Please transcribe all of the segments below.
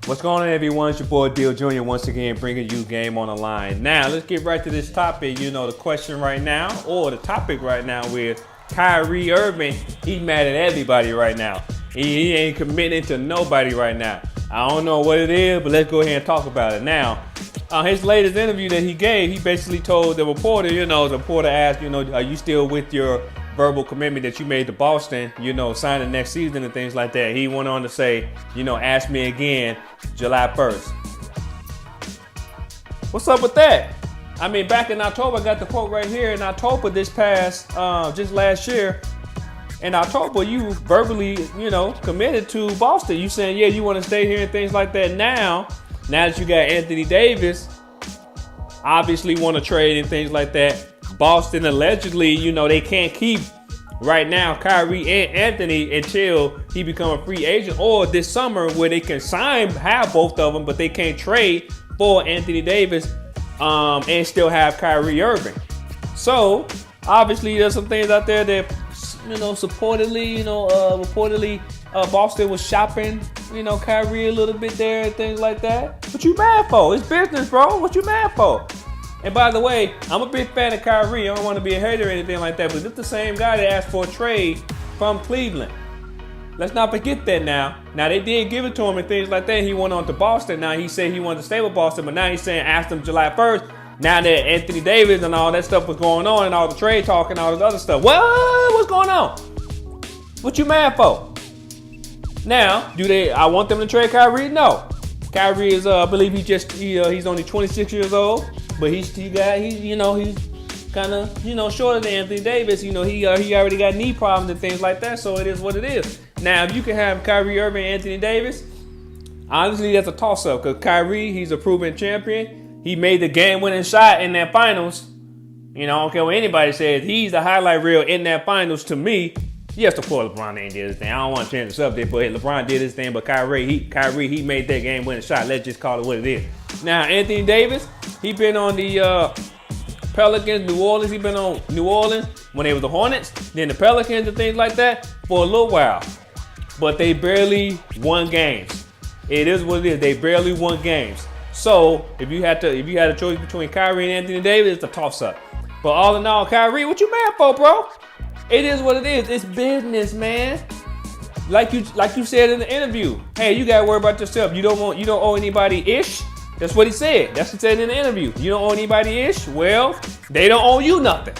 What's going on, everyone? It's your boy Deal Jr. once again bringing you Game on the Line. Now, let's get right to this topic. You know, the question right now, or the topic right now with Kyrie Irving. He's mad at everybody right now. He ain't committing to nobody right now. I don't know what it is, but let's go ahead and talk about it. Now, his latest interview that he gave, he basically told the reporter, the reporter asked, are you still with your verbal commitment that you made to Boston, signing next season and things like that. He went on to say, ask me again July 1st. What's up with that? I mean, back in October, I got the quote right here. In October this past, just last year, in October, you verbally, committed to Boston. You saying, yeah, you want to stay here and things like that. Now that you got Anthony Davis, obviously want to trade and things like that. Boston allegedly, they can't keep right now Kyrie and Anthony until he become a free agent, or this summer where they can have both of them, but they can't trade for Anthony Davis and still have Kyrie Irving. So obviously there's some things out there that reportedly Boston was shopping Kyrie a little bit there and things like that. What you mad for? It's business, bro. What you mad for? And by the way, I'm a big fan of Kyrie. I don't want to be a hater or anything like that, but it's the same guy that asked for a trade from Cleveland. Let's not forget that now. Now, they did give it to him and things like that. He went on to Boston. Now, he said he wanted to stay with Boston, but now he's saying ask him July 1st. Now that Anthony Davis and all that stuff was going on and all the trade talk and all this other stuff. What's going on? What you mad for? Now, I want them to trade Kyrie? No. Kyrie is, I believe he's only 26 years old. But he's kind of, shorter than Anthony Davis. He already got knee problems and things like that. So it is what it is. Now, if you can have Kyrie Irving and Anthony Davis, honestly, that's a toss-up. Because Kyrie, he's a proven champion. He made the game-winning shot in that finals. I don't care what anybody says. He's the highlight reel in that finals to me. Yes, of course, LeBron ain't did his thing. I don't want to change the subject, but LeBron did his thing. But Kyrie, he made that game-winning shot. Let's just call it what it is. Now, Anthony Davis, he been on the Pelicans, New Orleans. He been on New Orleans when they was the Hornets, then the Pelicans and things like that for a little while. But they barely won games. It is what it is. They barely won games. So if you had a choice between Kyrie and Anthony Davis, it's a toss-up. But all in all, Kyrie, what you mad for, bro? It is what it is. It's business, man. Like you said in the interview. Hey, you gotta worry about yourself. You don't owe anybody ish. That's what he said. That's what he said in the interview. You don't owe anybody ish. Well, they don't owe you nothing.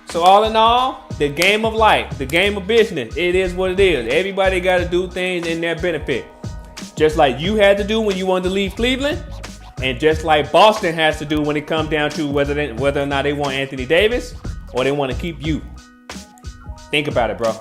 So all in all, the game of life, the game of business, it is what it is. Everybody got to do things in their benefit. Just like you had to do when you wanted to leave Cleveland, and just like Boston has to do when it comes down to whether or not they want Anthony Davis or they want to keep you. Think about it, bro.